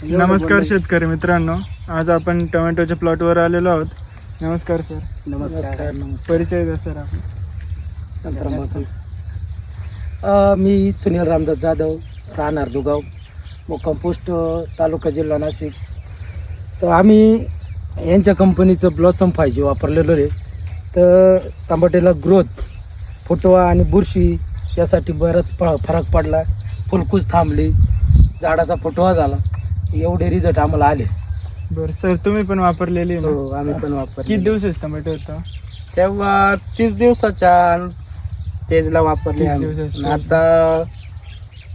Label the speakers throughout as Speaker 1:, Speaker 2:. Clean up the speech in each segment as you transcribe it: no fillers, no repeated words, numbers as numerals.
Speaker 1: नमस्कार शेतकरी मित्रांनो, आज आपण टोमॅटोच्या प्लॉटवर आलेलो आहोत. नमस्कार सर.
Speaker 2: नमस्कार.
Speaker 1: परिचय द्या सर आपण.
Speaker 2: मी सुनील रामदास जाधव, राहणार दुगाव, मुक्काम पोस्ट, तालुका जिल्हा नाशिक. तर आम्ही यांच्या कंपनीचं ब्लॉसम 5G वापरलेलो आहे. तर टमाट्याला ग्रोथ, फुटवा आणि बुरशी यासाठी बराच फरक पडला. फुलकूस थांबली, झाडाचा फुटवा झाला, एवढे रिझल्ट आम्हाला आले.
Speaker 1: बरं सर, तुम्ही पण वापरलेली आहे ना?
Speaker 2: हो, आम्ही पण वापर.
Speaker 1: किती दिवस टोमॅटो होता
Speaker 3: तेव्हा 30 दिवसाच्या स्टेजला वापरले
Speaker 1: 30
Speaker 3: आम्ही.
Speaker 1: दिवसाच्या
Speaker 3: आता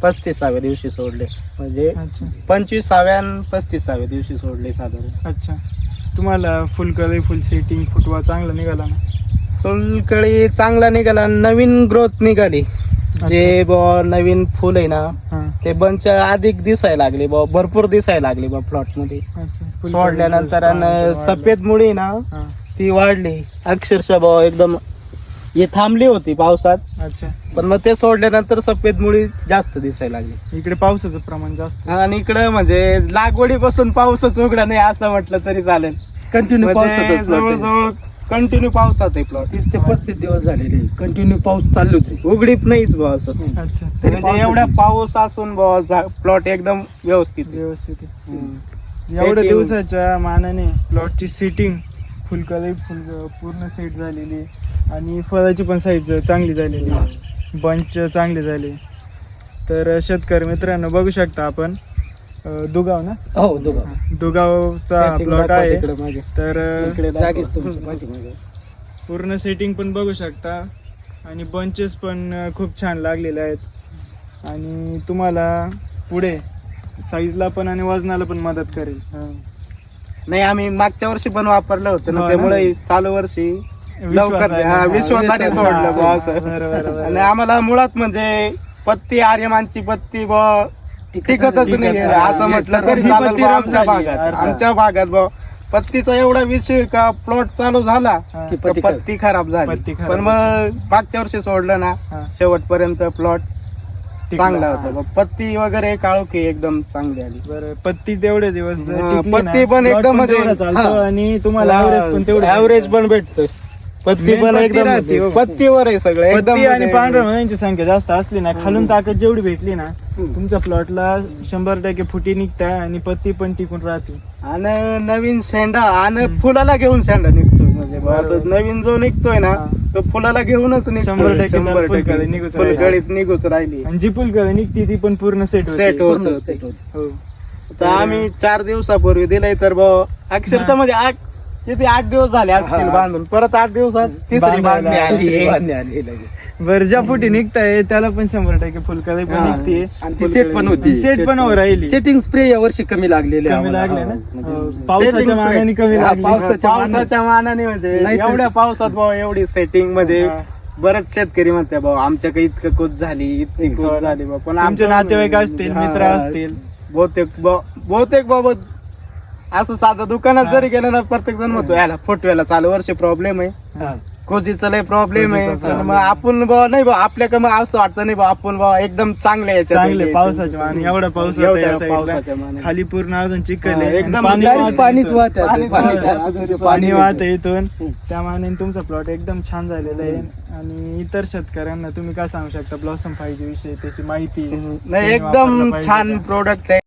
Speaker 3: 35व्या दिवशी सोडले, म्हणजे
Speaker 1: अच्छा
Speaker 3: 25व्या आणि 35व्या दिवशी सोडले साधारण.
Speaker 1: अच्छा. तुम्हाला फुलकळी, फुल सेटिंग, फुटवा चांगला निघाला ना?
Speaker 3: फुलकळी चांगला निघाला, नवीन ग्रोथ निघाली. जे नवीन फुल आहे ना,
Speaker 1: हां.
Speaker 3: ते बंच अधिक दिसायला लागले, भरपूर दिसायला लागले प्लॉट मध्ये.
Speaker 1: अच्छा.
Speaker 3: सोडल्यानंतर आणि सफेद मुळी ना
Speaker 1: हां.
Speaker 3: ती वाढली अक्षरशः एकदम. हे थांबली होती पावसात,
Speaker 1: अच्छा.
Speaker 3: पण मग ते सोडल्यानंतर सफेद मुळी जास्त दिसायला लागली.
Speaker 1: इकडे पावसाचं प्रमाण जास्त.
Speaker 3: आणि इकडं म्हणजे लागवडीपासून पाऊसच उघडा नाही असं म्हटलं तरी चालेल.
Speaker 2: कंटिन्यू
Speaker 3: म्हणजे
Speaker 2: पाऊस
Speaker 3: जवळजवळ कंटिन्यू पावसात आहे प्लॉट.
Speaker 2: 30 ते 35 दिवस झालेले कंटिन्यू पाऊस चालूच आहे.
Speaker 3: उघडीप नाहीच बुवा असं.
Speaker 1: अच्छा.
Speaker 3: म्हणजे एवढा पाऊस असून बुवा प्लॉट एकदम व्यवस्थित आहे.
Speaker 1: व्यवस्थित आहे.
Speaker 3: हम्म.
Speaker 1: एवढ्या
Speaker 3: Setting.
Speaker 1: दिवसाच्या मानाने प्लॉटची सेटिंग, फुलकळी पूर्ण सेट झालेली आहे आणि फळाची पण साईज चांगली झालेली आहे, बंच चांगली झाली. तर शेतकरी मित्रांनो, बघू शकता आपण दुगाव ना,
Speaker 2: हो, दोघं
Speaker 1: दुगावचा
Speaker 3: Setting
Speaker 1: प्लॉट
Speaker 3: दाखवा
Speaker 1: आहे.
Speaker 3: तिकडं मागे.
Speaker 1: तर
Speaker 3: इकडे दाखवा.
Speaker 2: जागीच तुमची पाठीमागे.
Speaker 1: पूर्ण सेटिंग पण बघू शकता आणि बंचेस पण खूप छान लागलेले आहेत आणि तुम्हाला पुढे साईजला पण आणि वजनाला पण मदत करेल.
Speaker 3: नाही, आम्ही मागच्या वर्षी पण वापरलं होतं
Speaker 1: हो
Speaker 3: ना,
Speaker 1: ना?
Speaker 3: त्यामुळे चालू वर्षी लवकर विश्वासाने सोडलं बुवा असं.
Speaker 1: बरोबर.
Speaker 3: आणि आम्हाला मुळात म्हणजे पत्ती, आर्यमानची पत्ती बुवा टिकतच नाही असं म्हटलं तरी
Speaker 1: ही
Speaker 3: चालेल
Speaker 1: पत्ती
Speaker 3: बुवा.
Speaker 1: रफ
Speaker 3: आमच्या
Speaker 1: झाली,
Speaker 3: भागात
Speaker 1: अर्थात.
Speaker 3: आमच्या भागात बुवा पत्तीचा एवढा विषय का प्लॉट चालू झाला
Speaker 1: हा.
Speaker 2: की
Speaker 3: का पत्ती खराब
Speaker 1: पत्ती
Speaker 3: झाली.
Speaker 1: खराब
Speaker 3: पण मग मागच्या वर्षी सोडलं ना,
Speaker 1: हा.
Speaker 3: शेवटपर्यंत प्लॉट
Speaker 1: टिकला.
Speaker 3: चांगला होता. मग पत्ती वगैरे काळोखी एकदम चांगली आली.
Speaker 1: बरं, पत्ती तेवढे दिवस
Speaker 3: हा,
Speaker 1: टिकली ना,
Speaker 3: पत्ती पण
Speaker 1: plot
Speaker 3: एकदम म्हणजे-
Speaker 1: तेवढा चालतो
Speaker 2: हा.
Speaker 1: आणि तुम्हाला ऍव्हरेज पण तेवढं
Speaker 3: ऍव्हरेज पण भेटतोय. पत्ती
Speaker 1: Main
Speaker 3: पण
Speaker 1: पत्ती
Speaker 3: एकदम
Speaker 1: राहते, हो.
Speaker 3: पत्तीवर आहे सगळं एकदम.
Speaker 1: पत्ती आणि
Speaker 3: म्हणजे-
Speaker 1: पांढऱ्या मुळ्यांची संख्या जास्त असली ना, खालून ताकद जेवढी भेटली ना, तुमच्या प्लॉटला 100% फुटी निघता आणि पत्ती पण टिकून राहते.
Speaker 3: आणि नवीन शेंडा आणि फुलाला घेऊन शेंडा निघतोय. म्हणजे बुवा असं नवीन जो निघतोय ना,
Speaker 1: हा.
Speaker 3: तो फुलाला घेऊनच निघतोय.
Speaker 1: 100% त्याला फुलकळी निघूच राहिली.
Speaker 3: फुलकळीच निघूच राहिली.
Speaker 1: आणि जी फुलकळी निघते ती पण पूर्ण सेट
Speaker 3: सेट
Speaker 2: पूर्ण
Speaker 3: होत.
Speaker 2: set होतं.
Speaker 1: हो.
Speaker 3: तर आम्ही 4 दिवसापूर्वी दिलंय, तर बुवा अक्षरशः म्हणजे किती 8 दिवस झाले असतील
Speaker 2: हा.
Speaker 3: बांधून. परत 8 दिवसात तिसरी
Speaker 1: बांधायला
Speaker 3: बांधणी आली.
Speaker 2: दुसरी बांधणी आली लगेच.
Speaker 1: बरं, ज्या फुटी निघताय त्याला पण 100% फुलकळी पण
Speaker 3: हा.
Speaker 1: निघते
Speaker 2: आणि ती सेट पण होती.
Speaker 1: सेट पण हो राहिली.
Speaker 2: सेटिंग स्प्रे या वर्षी कमी लागलेले
Speaker 1: कमी
Speaker 2: आम्हाला.
Speaker 1: लागले
Speaker 2: हो,
Speaker 1: ना,
Speaker 2: म्हणजे
Speaker 1: हो. पावसाच्या
Speaker 3: Setting
Speaker 1: मानाने कमी
Speaker 2: हा,
Speaker 1: लागली.
Speaker 3: पावसाच्या मानाने म्हणजे
Speaker 2: नाही तर-
Speaker 3: एवढ्या पावसात भाऊ एवढी सेटिंग मध्ये
Speaker 1: हा.
Speaker 3: बरेच शेतकरी म्हणते भाऊ आमच्या काही इतकं कूच झाली, इतकी
Speaker 1: हो
Speaker 3: कूच
Speaker 1: ना.
Speaker 3: झाली भाऊ. पण
Speaker 1: तुमचे
Speaker 3: आमच्या
Speaker 1: नातेवाईक असतील,
Speaker 3: हा,
Speaker 1: मित्र असतील.
Speaker 3: बहुतेक बाबा असं साधं दुकानात जरी गेलं ना, प्रत्येक जण म्हणतो याला फुटव्याला चालू वर्षी प्रॉब्लेम आहे,
Speaker 2: हा.
Speaker 3: कोजीचा लय प्रॉब्लेम आहे.
Speaker 1: कोजीचा
Speaker 3: तर मग आपण भाऊ नाही भाऊ आपल्या मग असं वाटतं नाही भाऊ आपण भाऊ एकदम चांगले याच्यात
Speaker 1: चांगले
Speaker 3: आहे.
Speaker 1: पावसाच्या माने एवढा पाऊस होता
Speaker 3: एवढ्या
Speaker 1: या साईडला.
Speaker 3: पावसाच्या माने.
Speaker 1: खाली पूर्ण अजून चिखल
Speaker 3: हा,
Speaker 1: आहे.
Speaker 3: एकदम
Speaker 1: आणि
Speaker 2: Direct
Speaker 1: वाहत
Speaker 2: पाणीच
Speaker 1: इथून.
Speaker 2: वाहत आहे.
Speaker 3: पाणी
Speaker 2: अजून ते
Speaker 1: पाणी
Speaker 2: वाहत
Speaker 1: वाहत इथून. त्या मानाने तुमचा प्लॉट एकदम छान झालेला आहे. आणि इतर शेतकऱ्यांना तुम्ही काय सांगू शकता ब्लॉसम 5G विषयी, त्याची माहिती
Speaker 3: नाही
Speaker 1: तुम्ही
Speaker 3: एकदम
Speaker 1: वापरलं पाहिजे
Speaker 3: छान
Speaker 1: का?
Speaker 3: प्रोडक्ट आहे.